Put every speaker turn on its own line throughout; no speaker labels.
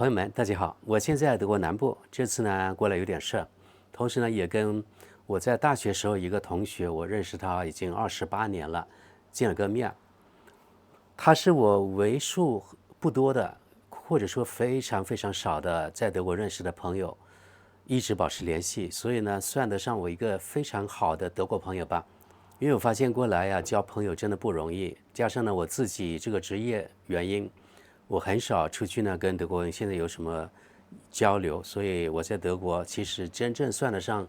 朋友们，大家好，我现在德国南部，这次呢过来有点事儿，同时呢也跟我在大学时候一个同学，我认识他已经28年了，见了个面。他是我为数不多的，或者说非常非常少的在德国认识的朋友，一直保持联系，所以呢算得上我一个非常好的德国朋友吧。因为我发现过来呀，交朋友真的不容易，加上呢我自己这个职业原因，我很少出去呢跟德国人现在有什么交流，所以我在德国其实真正算得上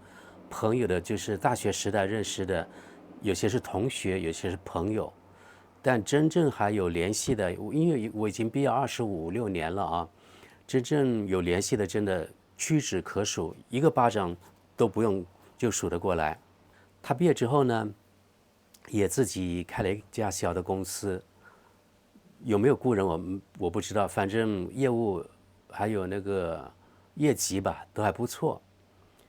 朋友的，就是大学时代认识的，有些是同学，有些是朋友，但真正还有联系的，因为我已经毕业25、26年了啊，真正有联系的真的屈指可数，一个巴掌都不用就数得过来。他毕业之后呢，也自己开了一家小的公司，有没有雇人我不知道，反正业务还有那个业绩吧都还不错，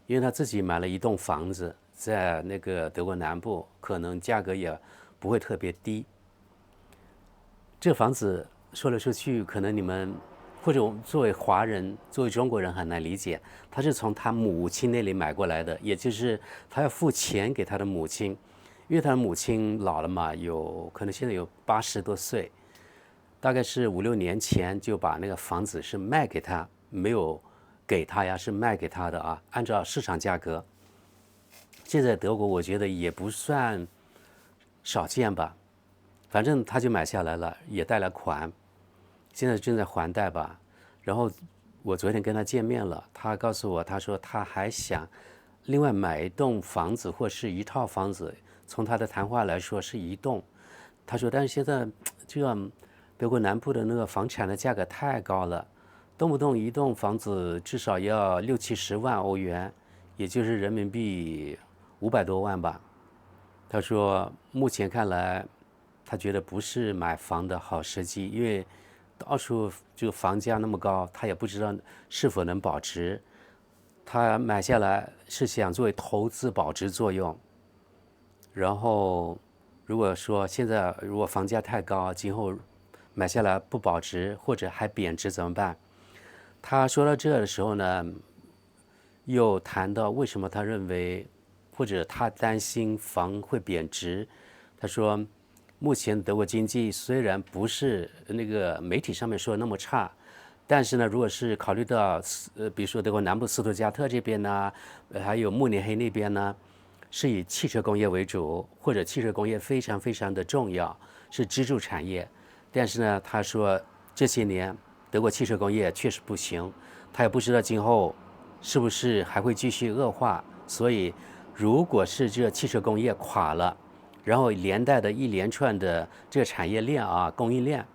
因为他自己买了一栋房子，在那个德国南部，可能价格也不会特别低。这房子说来说去，可能你们或者我们作为华人、作为中国人很难理解，他是从他母亲那里买过来的，也就是他要付钱给他的母亲，因为他的母亲老了嘛，有可能现在有80多岁，大概是5、6年前就把那个房子是卖给他，没有给他呀，是卖给他的啊，按照市场价格。现在德国我觉得也不算少见吧，反正他就买下来了，也贷了款，现在正在还贷吧。然后我昨天跟他见面了，他告诉我，他说他还想另外买一栋房子或是一套房子，从他的谈话来说是一栋。他说，但是现在这个德国南部的那个房产的价格太高了，动不动一栋房子至少要60、70万欧元，也就是人民币500多万吧。他说目前看来，他觉得不是买房的好时机，因为到处这个房价那么高，他也不知道是否能保值。他买下来是想作为投资保值作用，然后如果说现在如果房价太高，今后买下来不保值或者还贬值怎么办？他说到这的时候呢，又谈到为什么他认为或者他担心房会贬值。他说，目前德国经济虽然不是那个媒体上面说的那么差，但是呢，如果是考虑到比如说德国南部斯图加特这边呢，还有慕尼黑那边呢，是以汽车工业为主，或者汽车工业非常非常的重要，是支柱产业。但是呢，他说这些年德国汽车工业确实不行，他也不知道今后是不是还会继续恶化。所以，如果是这汽车工业垮了，然后连带的一连串的这个产业链啊、供应链，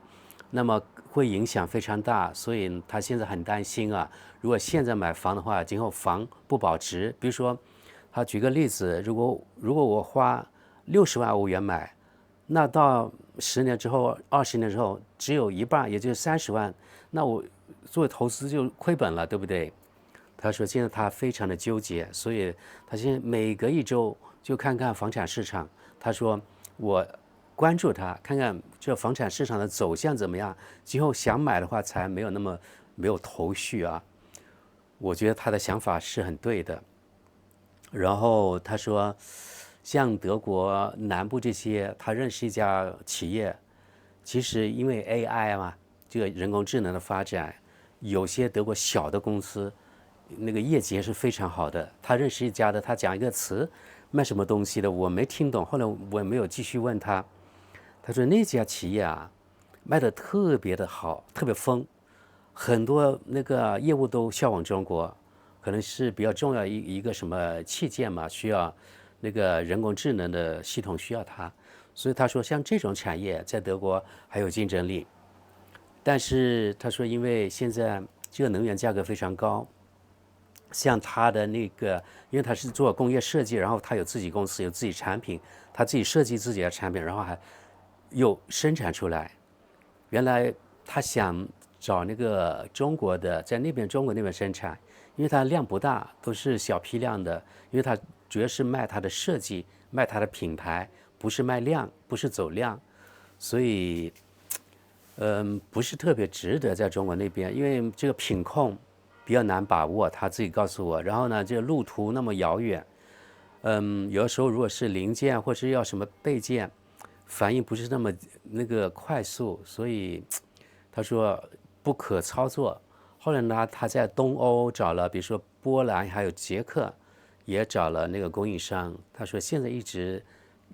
那么会影响非常大。所以他现在很担心啊，如果现在买房的话，今后房不保值。比如说，他举个例子，如果我花60万欧元买，那到10年之后、20年之后，只有一半，也就是30万，那我作为投资就亏本了，对不对？他说现在他非常的纠结，所以他现在每隔一周就看看房产市场。他说我关注它，看看这房产市场的走向怎么样，今后想买的话才没有那么没有头绪啊。我觉得他的想法是很对的。然后他说，像德国南部这些，他认识一家企业，其实因为 AI 嘛，这个人工智能的发展，有些德国小的公司，那个业绩也是非常好的。他认识一家的，他讲一个词，卖什么东西的，我没听懂，后来我也没有继续问他。他说那家企业啊，卖的特别的好，特别疯，很多那个业务都销往中国，可能是比较重要一个什么器件嘛，需要那个人工智能的系统需要它，所以他说像这种产业在德国还有竞争力。但是他说，因为现在这个能源价格非常高，像他的那个，因为他是做工业设计，然后他有自己公司，有自己产品，他自己设计自己的产品，然后还又生产出来。原来他想找那个中国的，在那边中国那边生产，因为它量不大，都是小批量的，因为它主要是卖它的设计，卖它的品牌，不是卖量，不是走量，所以不是特别值得在中国那边，因为这个品控比较难把握，他自己告诉我。然后呢，这个路途那么遥远，有的时候如果是零件或是要什么备件，反应不是那么那个快速，所以他说不可操作。后来呢，他在东欧找了，比如说波兰还有捷克，也找了那个供应商。他说现在一直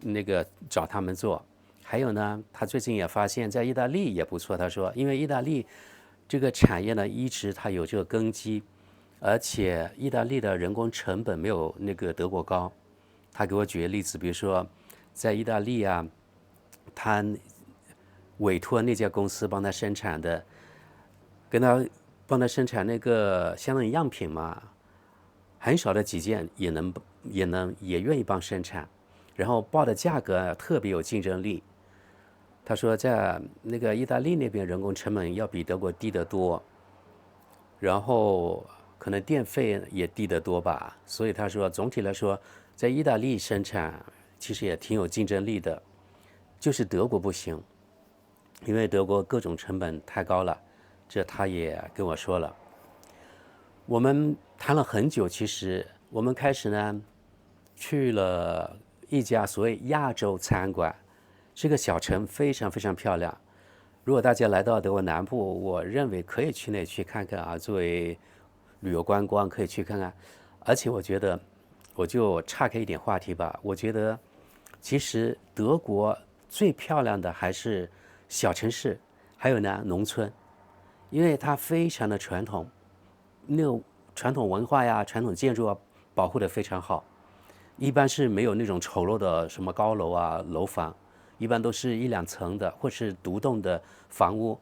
那个找他们做。还有呢，他最近也发现，在意大利也不错。他说，因为意大利这个产业呢，一直它有这个根基，而且意大利的人工成本没有那个德国高。他给我举个例子，比如说在意大利啊，他委托那家公司帮他生产的，跟他帮他生产那个相当于样品嘛，很少的几件也愿意帮生产，然后报的价格特别有竞争力。他说在那个意大利那边人工成本要比德国低得多，然后可能电费也低得多吧，所以他说总体来说，在意大利生产其实也挺有竞争力的，就是德国不行，因为德国各种成本太高了，这他也跟我说了。我们谈了很久，其实我们开始呢去了一家所谓亚洲餐馆，这个小城非常非常漂亮。如果大家来到德国南部，我认为可以去那里去看看啊，作为旅游观光可以去看看。而且我觉得，我就岔开一点话题吧。我觉得，其实德国最漂亮的还是小城市，还有呢农村，因为它非常的传统，那种传统文化呀、传统建筑啊保护得非常好。一般是没有那种丑陋的什么高楼啊、楼房，一般都是一两层的或是独栋的房屋。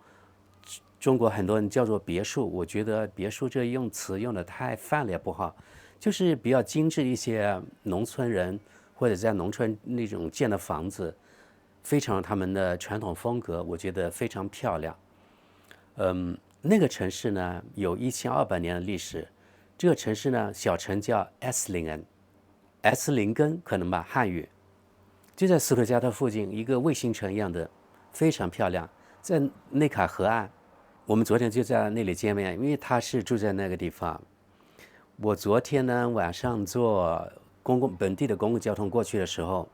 中国很多人叫做别墅，我觉得别墅这用词用的太泛了也不好，就是比较精致一些农村人或者在农村那种建的房子，非常他们的传统风格，我觉得非常漂亮。那个城市呢有1200年的历史，这个城市呢小城叫 S 林根可能吧，汉语就在斯图加特附近一个卫星城一样的，非常漂亮，在内卡河岸。我们昨天就在那里见面，因为他是住在那个地方。我昨天呢晚上坐本地的公共交通过去的时候，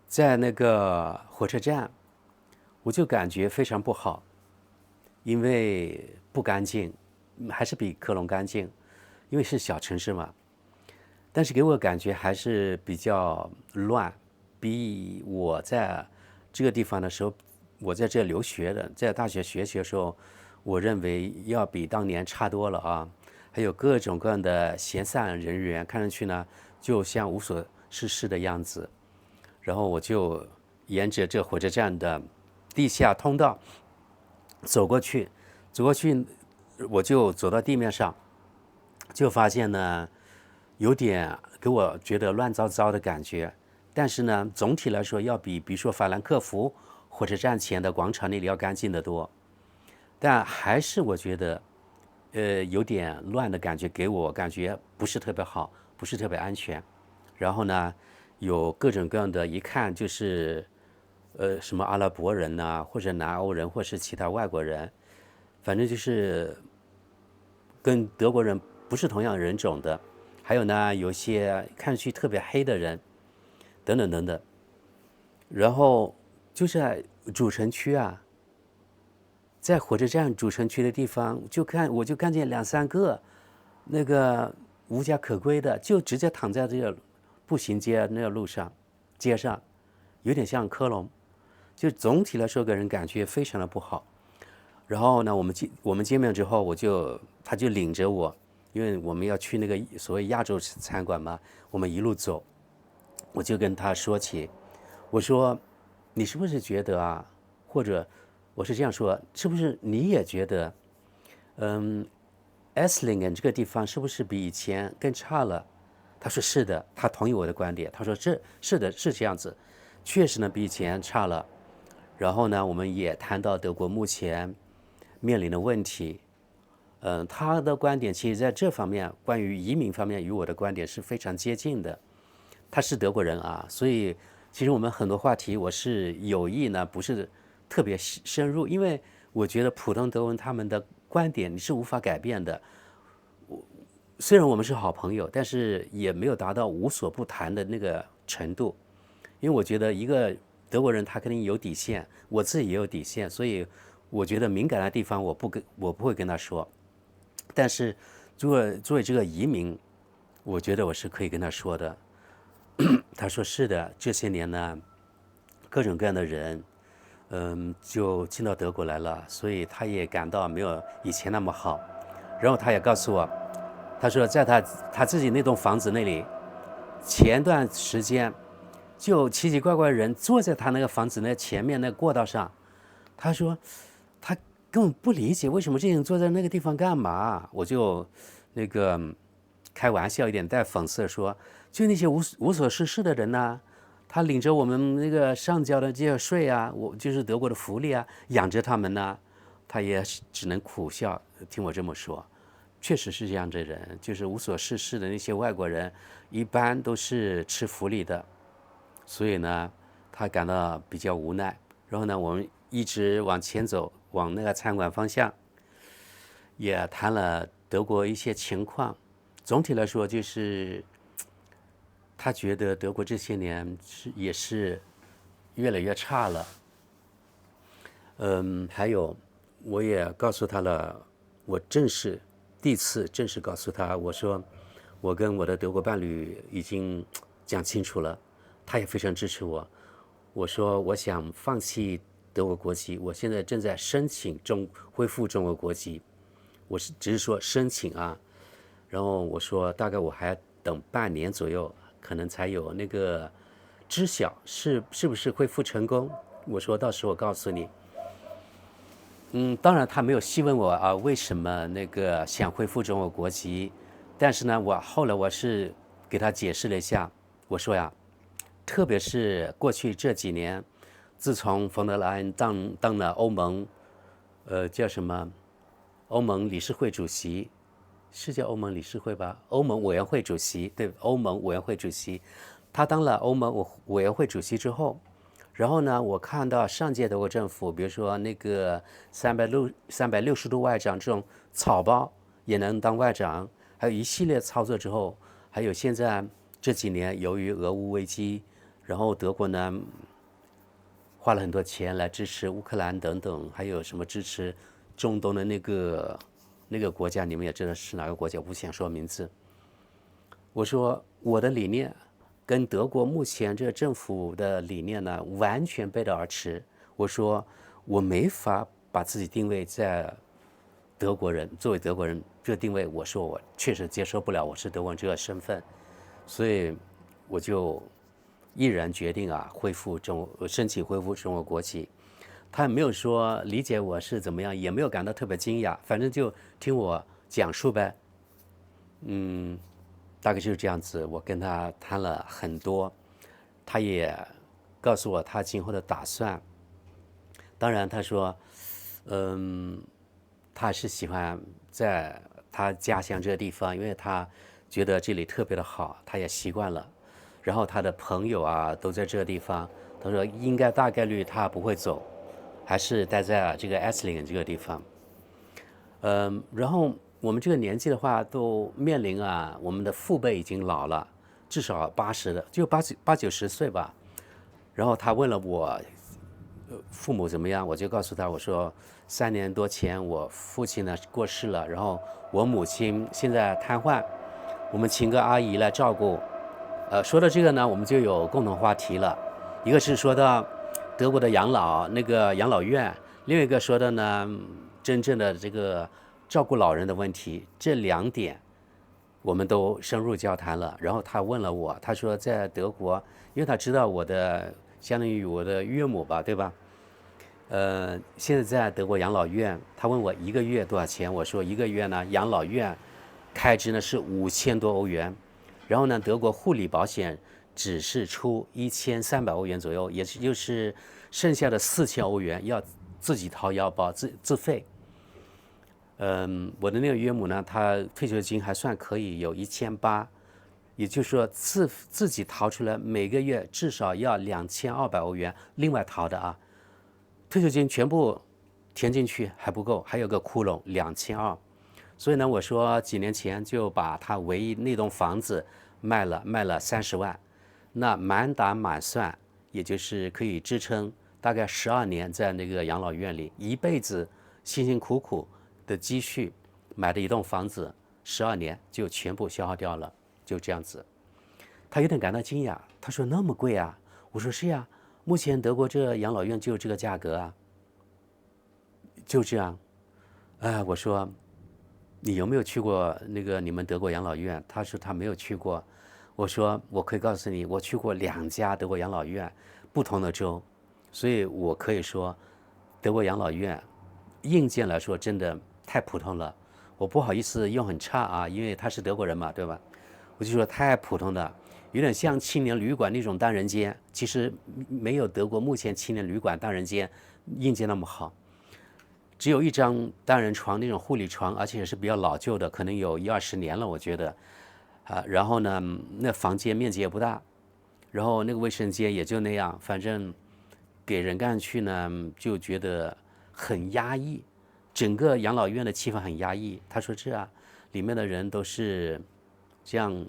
在那个火车站，我就感觉非常不好，因为不干净，还是比科隆干净，因为是小城市嘛。但是给我感觉还是比较乱，比我在这个地方的时候，我在这留学的，在大学学习的时候，我认为要比当年差多了啊。还有各种各样的闲散人员，看上去呢就像无所事事的样子。然后我就沿着这火车站的地下通道走过去，我就走到地面上，就发现呢有点给我觉得乱糟糟的感觉。但是呢，总体来说要比如说法兰克福火车站前的广场那里要干净得多。但还是我觉得，有点乱的感觉，给我感觉不是特别好，不是特别安全。然后呢，有各种各样的，一看就是，什么阿拉伯人呐、或者南欧人，或是其他外国人，反正就是跟德国人不是同样人种的。还有呢，有些看上去特别黑的人，等等等等。然后就在主城区啊，在火车站主城区的地方，我就看见两三个那个无家可归的，就直接躺在这个步行街那个街上，有点像科隆。就总体来说，给人感觉非常的不好。然后呢，我们见面之后，他就领着我，因为我们要去那个所谓亚洲餐馆嘛，我们一路走，我就跟他说起，我说你是不是觉得啊，或者我是这样说，是不是你也觉得，Esslingen 这个地方是不是比以前更差了？他说是的，他同意我的观点，他说是的，是这样子，确实呢比以前差了。然后呢，我们也谈到德国目前面临的问题。他的观点其实在这方面，关于移民方面，与我的观点是非常接近的。他是德国人啊，所以其实我们很多话题，我是有意呢，不是特别深入，因为我觉得普通德文他们的观点你是无法改变的。虽然我们是好朋友，但是也没有达到无所不谈的那个程度。因为我觉得一个德国人他肯定有底线，我自己也有底线，所以我觉得敏感的地方我不会跟他说。但是作为这个移民，我觉得我是可以跟他说的。他说是的，这些年呢，各种各样的人，就进到德国来了，所以他也感到没有以前那么好。然后他也告诉我，他说在他自己那栋房子那里，前段时间就奇奇怪怪的人坐在他那个房子那前面那过道上。他说他根本不理解为什么这些人坐在那个地方干嘛。我就那个开玩笑一点带讽刺说，就那些无所事事的人呐，他领着我们那个上交的这些税啊，我就是德国的福利啊，养着他们呢。他也只能苦笑听我这么说。确实是这样的人，就是无所事事的那些外国人，一般都是吃福利的。所以呢，他感到比较无奈。然后呢，我们一直往前走，往那个餐馆方向，也谈了德国一些情况。总体来说，就是他觉得德国这些年也是越来越差了。还有，我也告诉他了，我第一次正式告诉他，我说我跟我的德国伴侣已经讲清楚了，他也非常支持我。我说我想放弃德国国籍，我现在正在申请恢复中国国籍，我只是说申请啊。然后我说大概我还等半年左右，可能才有那个知晓是不是恢复成功。我说到时候我告诉你。当然他没有细问我啊为什么那个想恢复中国国籍，但是呢，后来我是给他解释了一下，我说呀，特别是过去这几年，自从冯德莱恩当了欧盟，叫什么，欧盟理事会主席，是叫欧盟理事会吧？欧盟委员会主席，对，欧盟委员会主席，他当了欧盟委员会主席之后。然后呢，我看到上届德国政府，比如说那个360度外长这种草包也能当外长，还有一系列操作之后，还有现在这几年由于俄乌危机，然后德国呢花了很多钱来支持乌克兰等等，还有什么支持中东的那个国家，你们也知道是哪个国家，我不想说名字。我说我的理念跟德国目前这个政府的理念呢，完全背道而驰。我说我没法把自己定位在德国人，作为德国人这个定位，我说我确实接受不了，我是德国人这个身份，所以我就毅然决定啊，申请恢复中国国籍。他没有说理解我是怎么样，也没有感到特别惊讶，反正就听我讲述呗。大概就是这样子，我跟他谈了很多，他也告诉我他今后的打算。当然他说，他是喜欢在他家乡这个地方，因为他觉得这里特别的好，他也习惯了。然后他的朋友啊都在这个地方，他说应该大概率他不会走，还是待在这个艾斯林这个地方。然后我们这个年纪的话，都面临啊，我们的父辈已经老了，至少80的，就八九十岁吧。然后他问了我，父母怎么样？我就告诉他，我说3年多前我父亲呢过世了，然后我母亲现在瘫痪，我们请个阿姨来照顾。说到这个呢，我们就有共同话题了，一个是说到德国的养老院，另一个说的呢，真正的这个照顾老人的问题，这2点我们都深入交谈了。然后他问了我，他说在德国，因为他知道相当于我的岳母吧，对吧？现在在德国养老院，他问我1个月多少钱，我说1个月呢，养老院开支呢是5000多欧元，然后呢，德国护理保险只是出1300欧元左右，也就是剩下的4000欧元要自己掏腰包自费。我的那个岳母呢，她退休金还算可以，有1800，也就是说自己掏出来每个月至少要2200欧元，另外掏的啊。退休金全部填进去还不够，还有个窟窿2200，所以呢，我说几年前就把他唯一那栋房子卖了30万，那满打满算，也就是可以支撑大概12年在那个养老院里一辈子辛辛苦苦的积蓄买的一栋房子，12年就全部消耗掉了，就这样子。他有点感到惊讶，他说那么贵啊？我说是呀，目前德国这养老院就这个价格啊，就这样。我说你有没有去过那个你们德国养老院？他说他没有去过。我说我可以告诉你，我去过2家德国养老院，不同的州，所以我可以说，德国养老院硬件来说真的太普通了。我不好意思用很差啊，因为他是德国人嘛，对吧？我就说太普通的，有点像青年旅馆那种单人间，其实没有德国目前青年旅馆单人间硬件那么好。只有一张单人床，那种护理床，而且也是比较老旧的，可能有10-20年了，我觉得。然后呢，那房间面积也不大，然后那个卫生间也就那样，反正给人干去呢，就觉得很压抑，整个养老院的气氛很压抑。他说这啊，里面的人都是这样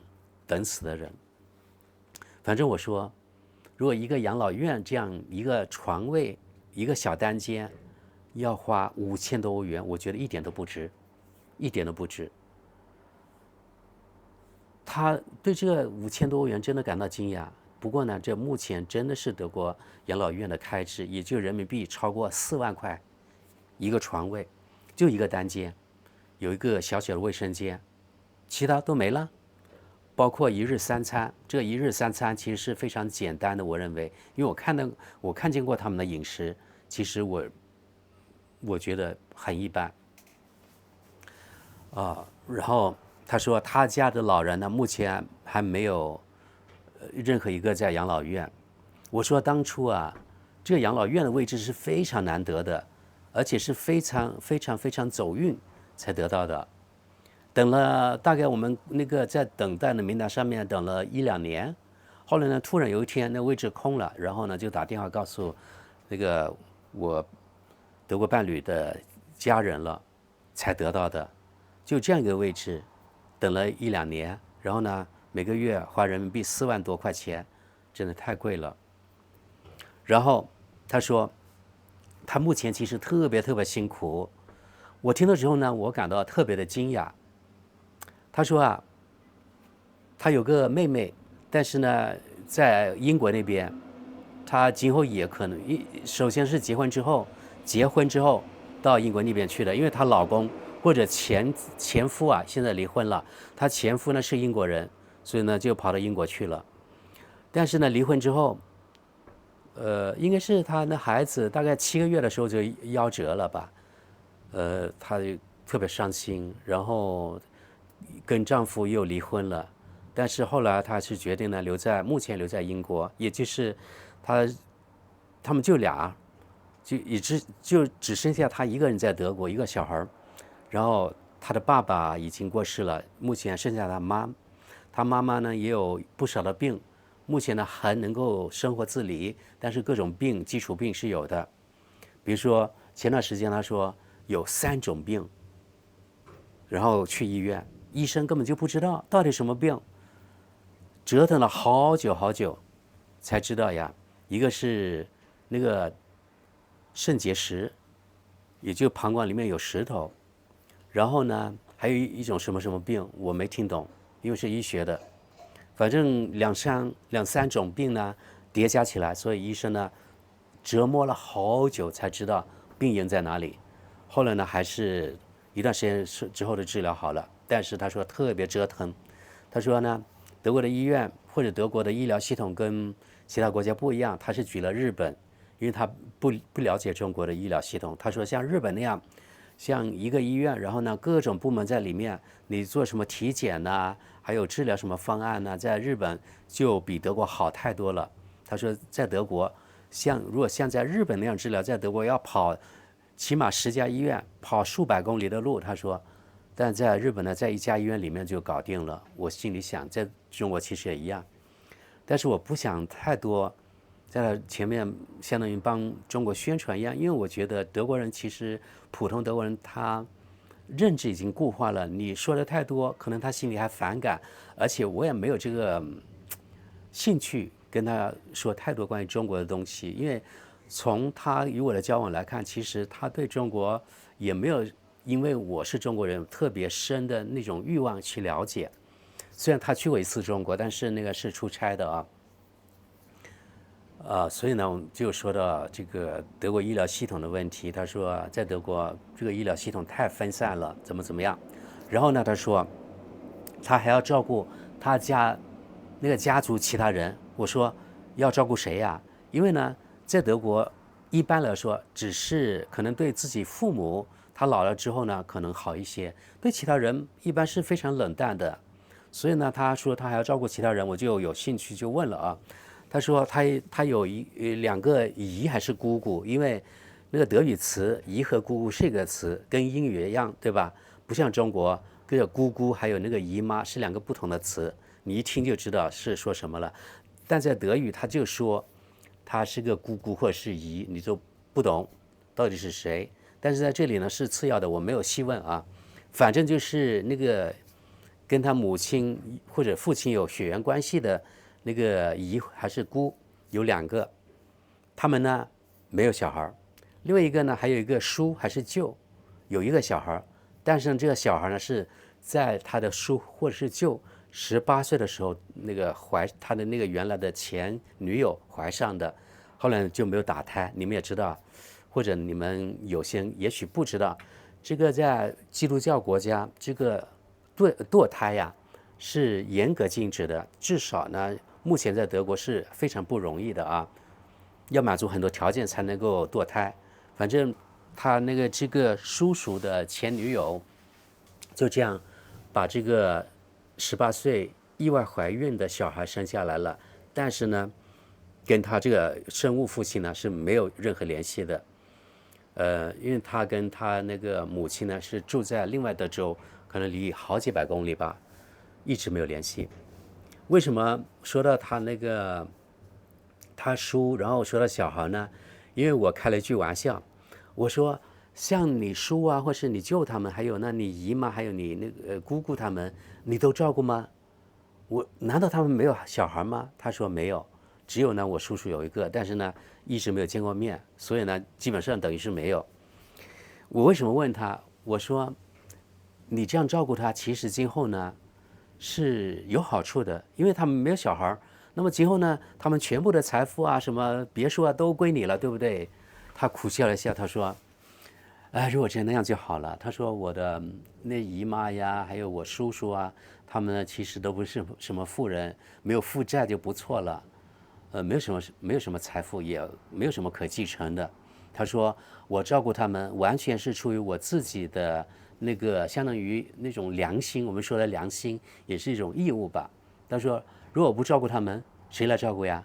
等死的人。反正我说，如果一个养老院这样一个床位，一个小单间，要花5000多欧元，我觉得一点都不值，一点都不值。他对这个5000多欧元真的感到惊讶。不过呢，这目前真的是德国养老院的开支，也就人民币超过4万块一个床位，就一个单间，有一个小小的卫生间，其他都没了。包括1日3餐，这个1日3餐其实是非常简单的，我认为，因为我看见过他们的饮食，其实我觉得很一般然后他说他家的老人呢，目前还没有任何一个在养老院。我说当初啊，这个养老院的位置是非常难得的，而且是非常走运才得到的。等了大概我们那个在等待的名单上面等了1-2年，后来呢，突然有一天那位置空了，然后呢就打电话告诉那个我德国伴侣的家人了，才得到的。就这样一个位置，等了1-2年，然后呢每个月花人民币4万多块钱，真的太贵了。然后他说，他目前其实特别辛苦。我听了之后呢，我感到特别的惊讶。他说啊，他有个妹妹，但是呢，在英国那边，他今后也可能首先是结婚之后到英国那边去的，因为她老公或者前夫啊，现在离婚了，她前夫呢是英国人，所以呢就跑到英国去了。但是呢，离婚之后，应该是她那孩子大概7个月的时候就夭折了吧，她就特别伤心，然后跟丈夫又离婚了，但是后来她是决定呢目前留在英国，也就是他们就俩，就只剩下她一个人在德国，一个小孩，然后她的爸爸已经过世了，目前剩下她妈妈呢也有不少的病，目前呢还能够生活自理，但是各种病基础病是有的，比如说前段时间她说有3种病，然后去医院，医生根本就不知道到底什么病，折腾了好久才知道呀。一个是那个肾结石，也就膀胱里面有石头，然后呢还有一种什么病我没听懂，因为是医学的，反正两三种病呢叠加起来，所以医生呢折磨了好久才知道病因在哪里。后来呢还是一段时间之后的治疗好了，但是他说特别折腾。他说呢，德国的医院或者德国的医疗系统跟其他国家不一样，他是举了日本，因为他不了解中国的医疗系统。他说像日本那样，像一个医院，然后呢各种部门在里面，你做什么体检呐，还有治疗什么方案呢，在日本就比德国好太多了。他说在德国，如果像在日本那样治疗，在德国要跑起码10家医院，跑数百公里的路。他说，但在日本呢，在1家医院里面就搞定了。我心里想，在中国其实也一样，但是我不想太多在他前面相当于帮中国宣传一样。因为我觉得德国人其实普通德国人他认知已经固化了，你说的太多，可能他心里还反感，而且我也没有这个兴趣跟他说太多关于中国的东西，因为从他与我的交往来看，其实他对中国也没有因为我是中国人特别深的那种欲望去了解。虽然他去过一次中国，但是那个是出差的所以呢，我们就说到这个德国医疗系统的问题。他说在德国这个医疗系统太分散了，怎么样？然后呢，他说他还要照顾他家那个家族其他人。我说要照顾谁呀？因为呢，在德国一般来说，只是可能对自己父母他老了之后呢，可能好一些，对其他人一般是非常冷淡的。所以呢，他说他还要照顾其他人，我就有兴趣就问了。他说他有两个姨还是姑姑，因为那个德语词姨和姑姑是一个词，跟英语一样，对吧？不像中国，这个姑姑还有那个姨妈是两个不同的词，你一听就知道是说什么了。但在德语他就说他是个姑姑或是姨，你就不懂到底是谁。但是在这里呢是次要的，我没有细问反正就是那个跟他母亲或者父亲有血缘关系的那个姨还是姑有两个，他们呢没有小孩，另外一个呢还有一个叔还是舅有一个小孩，但是呢这个小孩呢是在他的叔或者是舅18岁的时候那个他的那个原来的前女友怀上的，后来就没有打胎。你们也知道，或者你们有些人也许不知道，这个在基督教国家这个堕胎呀是严格禁止的，至少呢目前在德国是非常不容易的要满足很多条件才能够堕胎。反正他那个这个叔叔的前女友就这样把这个18岁意外怀孕的小孩生下来了，但是呢跟他这个生物父亲呢是没有任何联系的。因为他跟他那个母亲呢是住在另外的州，可能离好几百公里吧，一直没有联系。为什么说到他叔，然后说到小孩呢？因为我开了一句玩笑，我说像你叔或是你舅他们，还有你姨妈，还有你那个姑姑他们，你都照顾吗？难道他们没有小孩吗？他说没有，只有呢我叔叔有一个，但是呢一直没有见过面，所以呢基本上等于是没有。我为什么问他？我说你这样照顾他，其实今后呢是有好处的，因为他们没有小孩，那么今后呢他们全部的财富什么别墅都归你了，对不对？他苦笑了一下，他说如果那样就好了。他说我的那姨妈呀，还有我叔叔他们呢其实都不是什么富人，没有负债就不错了，没有什么财富，也没有什么可继承的。他说我照顾他们完全是出于我自己的那个相当于那种良心，我们说的良心也是一种义务吧。他说如果不照顾他们，谁来照顾呀？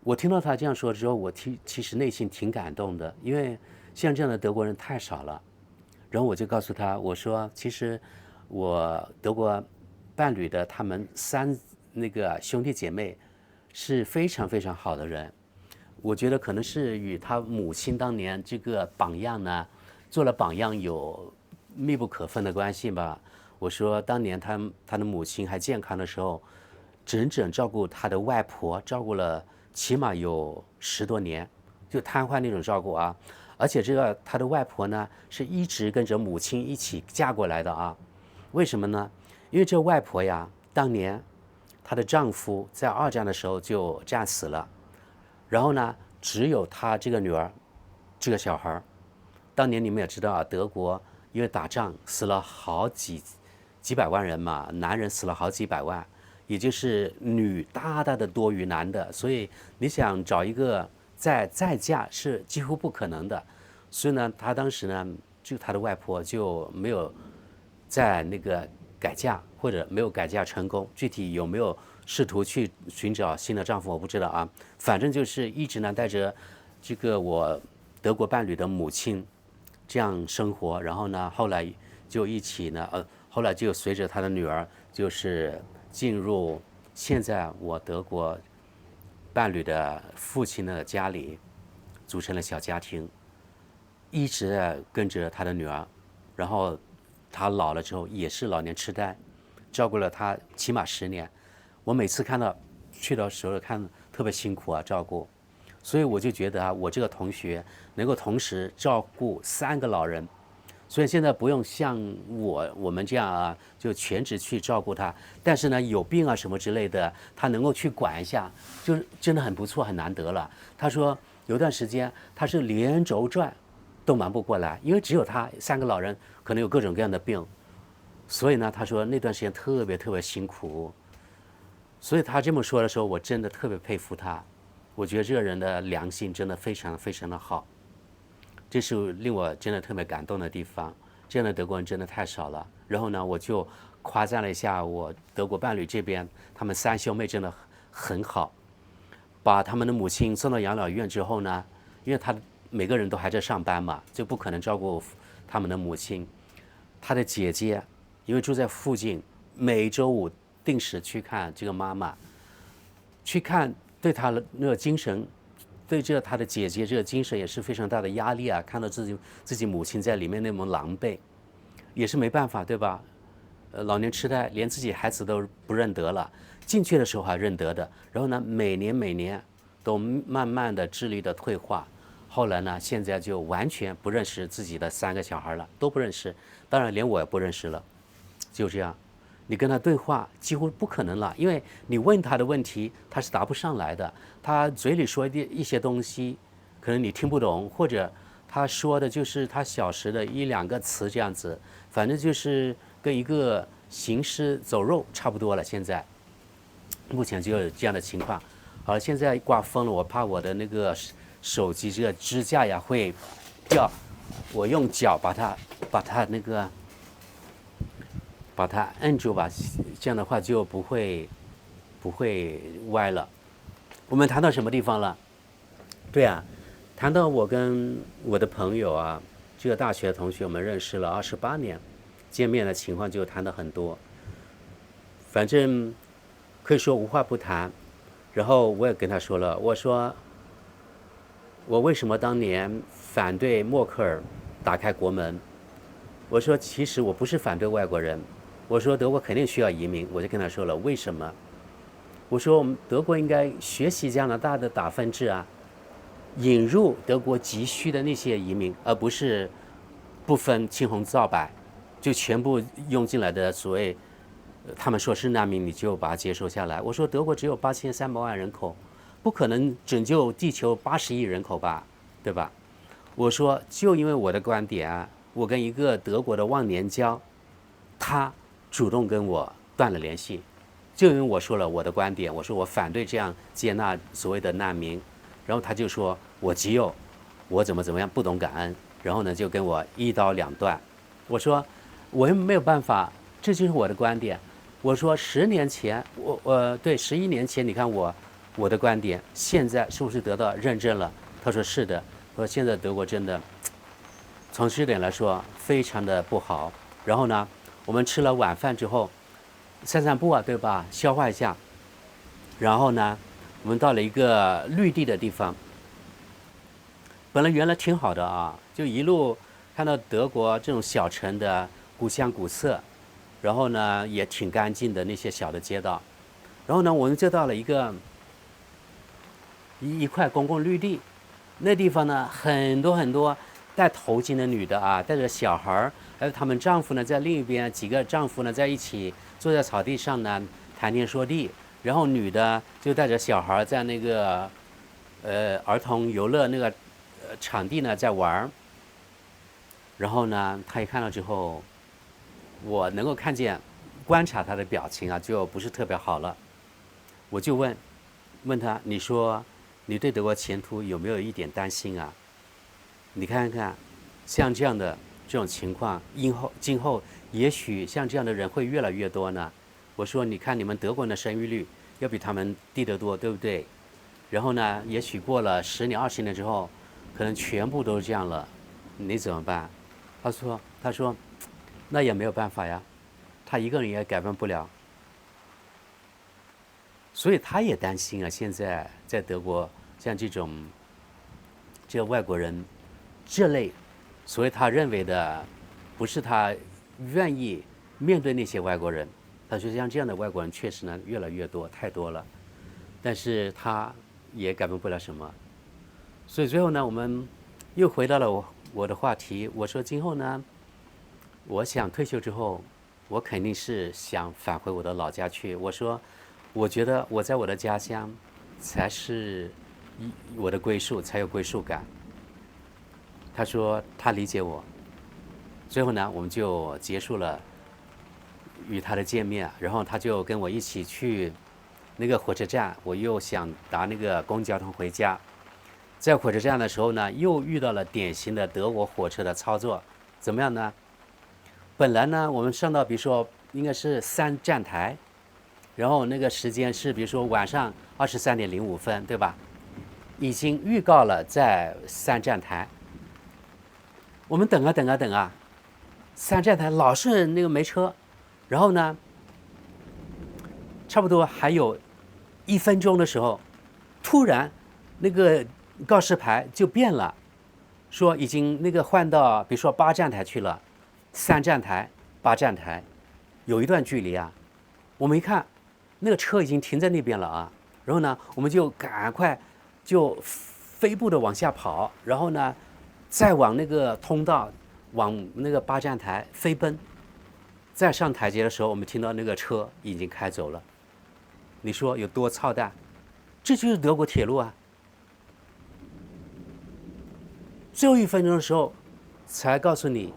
我听到他这样说之后，我其实内心挺感动的，因为像这样的德国人太少了。然后我就告诉他，我说其实我德国伴侣的他们那个兄弟姐妹是非常非常好的人。我觉得可能是与他母亲当年这个榜样呢，做了榜样有密不可分的关系吧。我说当年他的母亲还健康的时候，整整照顾他的外婆，照顾了起码有10多年，就瘫痪那种照顾而且这个他的外婆呢是一直跟着母亲一起嫁过来的为什么呢？因为这外婆呀，当年她的丈夫在2战的时候就战死了，然后呢只有她这个女儿，这个小孩。当年你们也知道德国因为打仗死了好几百万人嘛，男人死了好几百万，也就是女大大的多于男的，所以你想找一个再嫁是几乎不可能的。所以呢，他当时呢，就他的外婆就没有在那个改嫁，或者没有改嫁成功，具体有没有试图去寻找新的丈夫我不知道反正就是一直呢带着这个我德国伴侣的母亲这样生活，然后呢后来就一起呢后来就随着他的女儿就是进入现在我德国伴侣的父亲的家里，组成了小家庭，一直跟着他的女儿，然后他老了之后也是老年痴呆，照顾了他起码10年。我每次看到去的时候看特别辛苦啊，照顾，所以我就觉得啊，我这个同学能够同时照顾3个老人，所以现在不用像我们这样啊，就全职去照顾他，但是呢有病啊什么之类的，他能够去管一下，就是真的很不错，很难得了。他说有段时间他是连轴转都忙不过来，因为只有他3个老人可能有各种各样的病，所以呢他说那段时间特别特别辛苦。所以他这么说的时候，我真的特别佩服他。我觉得这个人的良心真的非常非常的好，这是令我真的特别感动的地方。这样的德国人真的太少了。然后呢，我就夸赞了一下我德国伴侣这边，他们3兄妹真的很好。把他们的母亲送到养老院之后呢，因为他每个人都还在上班嘛，就不可能照顾他们的母亲。他的姐姐因为住在附近，每周5定时去看这个妈妈，去看对她的那个精神，对她的姐姐这个精神也是非常大的压力啊！看到自己母亲在里面那么狼狈，也是没办法，对吧？老年痴呆连自己孩子都不认得了，进去的时候还认得的，然后呢，每年都慢慢的智力的退化，后来呢，现在就完全不认识自己的3个小孩了，都不认识，当然连我也不认识了，就这样。你跟他对话几乎不可能了，因为你问他的问题他是答不上来的，他嘴里说的一些东西可能你听不懂，或者他说的就是他小时的1、2个词这样子，反正就是跟一个行尸走肉差不多了。现在目前就有这样的情况。好了，现在刮风了，我怕我的那个手机这个支架呀会掉，我用脚把它那个把它摁住吧，这样的话就不会歪了。我们谈到什么地方了？对啊，谈到我跟我的朋友啊，这个大学同学，我们认识了28年，见面的情况就谈得很多，反正可以说无话不谈。然后我也跟他说了，我说我为什么当年反对默克尔打开国门？我说其实我不是反对外国人，我说德国肯定需要移民，我就跟他说了为什么。我说我们德国应该学习加拿大的打分制啊，引入德国急需的那些移民，而不是不分青红皂白就全部用进来的所谓他们说是难民，你就把它接收下来。我说德国只有8300万人口，不可能拯救地球80亿人口吧，对吧？我说就因为我的观点啊，我跟一个德国的忘年交，他主动跟我断了联系，就因为我说了我的观点，我说我反对这样接纳所谓的难民，然后他就说我极右，我怎么样不懂感恩，然后呢就跟我一刀两断。我说我又没有办法，这就是我的观点。我说10年前，对11年前，你看我的观点，现在是不是得到认证了？他说是的。说现在德国真的从这点来说非常的不好。然后呢，我们吃了晚饭之后散散步啊，对吧？消化一下。然后呢，我们到了一个绿地的地方。本来原来挺好的啊，就一路看到德国这种小城的古香古色，然后呢也挺干净的那些小的街道。然后呢，我们就到了一块公共绿地，那地方呢很多戴头巾的女的啊，带着小孩，还有她们丈夫呢在另一边，几个丈夫呢在一起坐在草地上呢谈天说地，然后女的就带着小孩在那个儿童游乐那个场地呢在玩。然后呢，她一看到之后，我能够看见观察她的表情啊，就不是特别好了。我就问她，你说你对德国前途有没有一点担心啊？你看看，像这样的这种情况，今后也许像这样的人会越来越多呢。我说，你看你们德国人的生育率要比他们低得多，对不对？然后呢，也许过了10年、20年之后，可能全部都这样了，你怎么办？他说，那也没有办法呀，他一个人也改变不了。所以他也担心啊，现在在德国像这外国人这类，所以他认为的不是他愿意面对那些外国人。他说像这样的外国人确实呢越来越多，太多了，但是他也改变不了什么。所以最后呢，我们又回到了我的话题。我说今后呢，我想退休之后，我肯定是想返回我的老家去。我说，我觉得我在我的家乡才是我的归宿，才有归属感。他说他理解我。最后呢，我们就结束了与他的见面，然后他就跟我一起去那个火车站，我又想搭那个公共交通回家。在火车站的时候呢，又遇到了典型的德国火车的操作，怎么样呢？本来呢，我们上到比如说应该是3站台，然后那个时间是比如说晚上23:05，对吧？已经预告了在3站台，我们等啊等啊等啊，3站台老是那个没车，然后呢，差不多还有1分钟的时候，突然那个告示牌就变了，说已经那个换到比如说8站台去了，3站台、8站台，有一段距离啊。我们一看，那个车已经停在那边了啊。然后呢，我们就赶快就飞步的往下跑，然后呢，再往那个通道，往那个8站台飞奔。再上台阶的时候，我们听到那个车已经开走了。你说有多操蛋？这就是德国铁路啊。最后1分钟的时候，才告诉你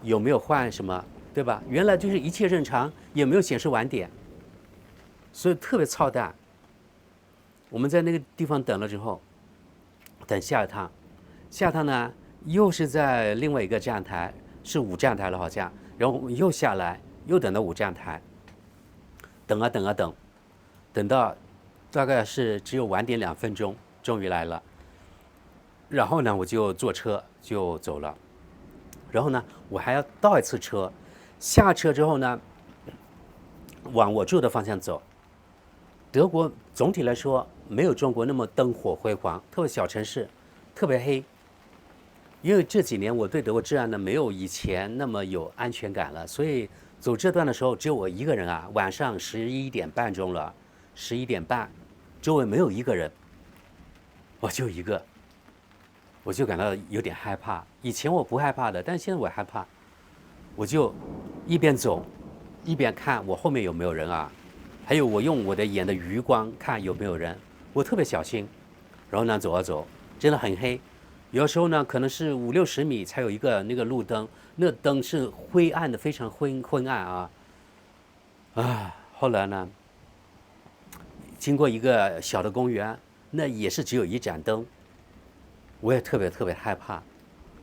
有没有换什么，对吧？原来就是一切正常，也没有显示晚点，所以特别操蛋。我们在那个地方等了之后，等下一趟，下一趟呢又是在另外一个站台，是5站台了好像，然后我们又下来，又等到5站台，等啊等啊等，等到大概是只有晚点2分钟，终于来了。然后呢，我就坐车就走了。然后呢，我还要倒一次车，下车之后呢，往我住的方向走。德国总体来说没有中国那么灯火辉煌，特别小城市，特别黑。因为这几年我对德国治安呢没有以前那么有安全感了，所以走这段的时候只有我一个人啊。晚上11点半钟了，11点半，周围没有一个人，我就一个。我就感到有点害怕。以前我不害怕的，但现在我害怕。我就一边走，一边看我后面有没有人啊，还有我用我的眼的余光看有没有人，我特别小心。然后呢，走啊走，真的很黑，有的时候呢可能是50-60米才有一个那个路灯，那灯是灰暗的，非常昏暗啊。后来呢，经过一个小的公园，那也是只有1盏灯。我也特别害怕。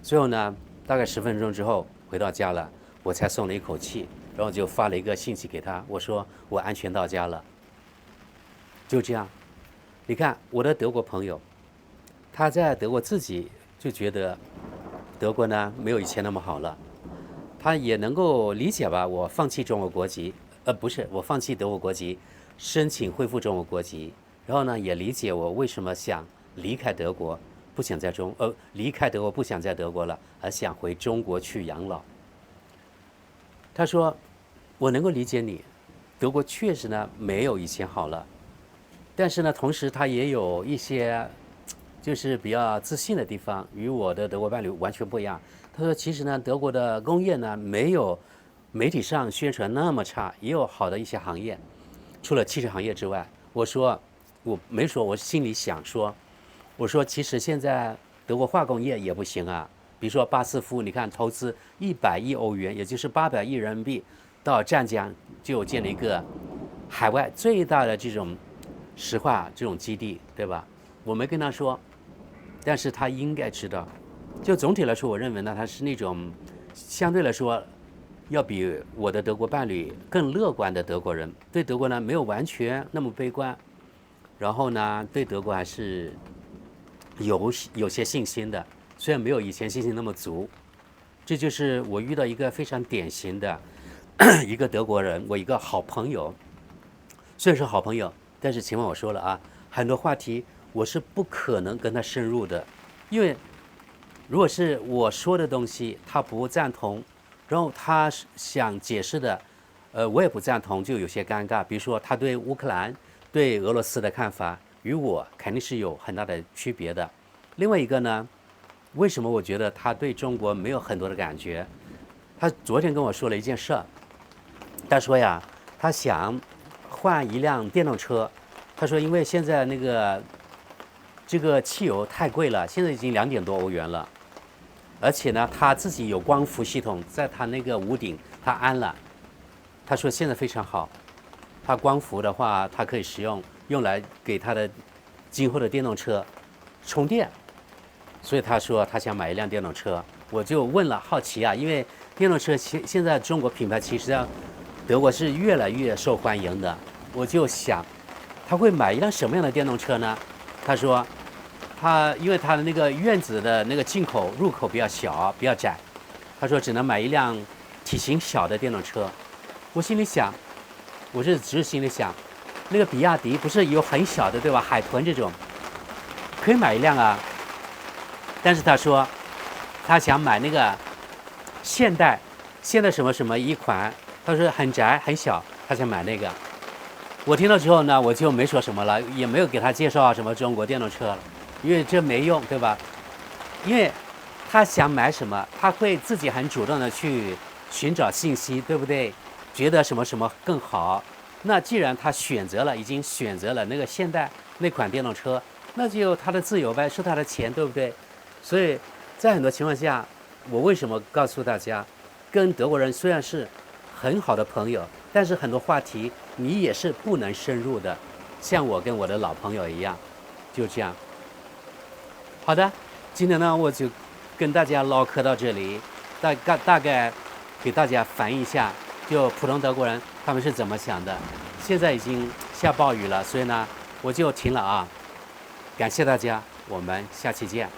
最后呢，大概10分钟之后回到家了，我才松了一口气，然后就发了一个信息给他，我说我安全到家了。就这样，你看我的德国朋友，他在德国自己就觉得德国呢没有以前那么好了，他也能够理解吧，我放弃中国国籍，不是，我放弃德国国籍，申请恢复中国国籍，然后呢也理解我为什么想离开德国。不想在离开德国，不想在德国了，而想回中国去养老。他说：“我能够理解你，德国确实呢没有以前好了，但是呢，同时他也有一些就是比较自信的地方，与我的德国伴侣完全不一样。他说，其实呢，德国的工业呢没有媒体上宣传那么差，也有好的一些行业，除了汽车行业之外。”我说：“我没说，我心里想说。”我说，其实现在德国化工业也不行啊。比如说巴斯夫，你看投资100亿欧元，也就是800亿人民币，到湛江就建了一个海外最大的这种石化这种基地，对吧？我没跟他说，但是他应该知道。就总体来说，我认为呢，他是那种相对来说要比我的德国伴侣更乐观的德国人，对德国呢没有完全那么悲观，然后呢对德国还是有些信心的，虽然没有以前信心那么足。这就是我遇到一个非常典型的一个德国人，我一个好朋友。虽然是好朋友，但是情况我说了啊，很多话题我是不可能跟他深入的，因为如果是我说的东西他不赞同，然后他想解释的，我也不赞同，就有些尴尬。比如说他对乌克兰、对俄罗斯的看法，与我肯定是有很大的区别的。另外一个呢，为什么我觉得他对中国没有很多的感觉？他昨天跟我说了一件事儿，他说呀，他想换一辆电动车。他说，因为现在这个汽油太贵了，现在已经2点多欧元了，而且呢，他自己有光伏系统，在他那个屋顶他安了。他说现在非常好，他光伏的话，他可以使用来给他的今后的电动车充电。所以他说他想买一辆电动车，我就问了，好奇啊，因为电动车现在中国品牌其实在德国是越来越受欢迎的，我就想他会买一辆什么样的电动车呢？他说因为他的那个院子的那个入口比较小比较窄，他说只能买一辆体型小的电动车。我心里想，我只是心里想，那个比亚迪不是有很小的对吧？海豚这种可以买一辆啊。但是他说他想买那个现代什么什么一款，他说很窄很小，他想买那个。我听到之后呢，我就没说什么了，也没有给他介绍什么中国电动车了，因为这没用，对吧？因为他想买什么，他会自己很主动的去寻找信息，对不对？觉得什么什么更好。那既然他已经选择了那个现代那款电动车，那就他的自由呗，是他的钱，对不对？所以在很多情况下，我为什么告诉大家，跟德国人虽然是很好的朋友，但是很多话题你也是不能深入的，像我跟我的老朋友一样，就这样。好的，今天呢我就跟大家唠嗑到这里，大概给大家反映一下，就普通德国人他们是怎么想的。现在已经下暴雨了，所以呢我就停了啊。感谢大家，我们下期见。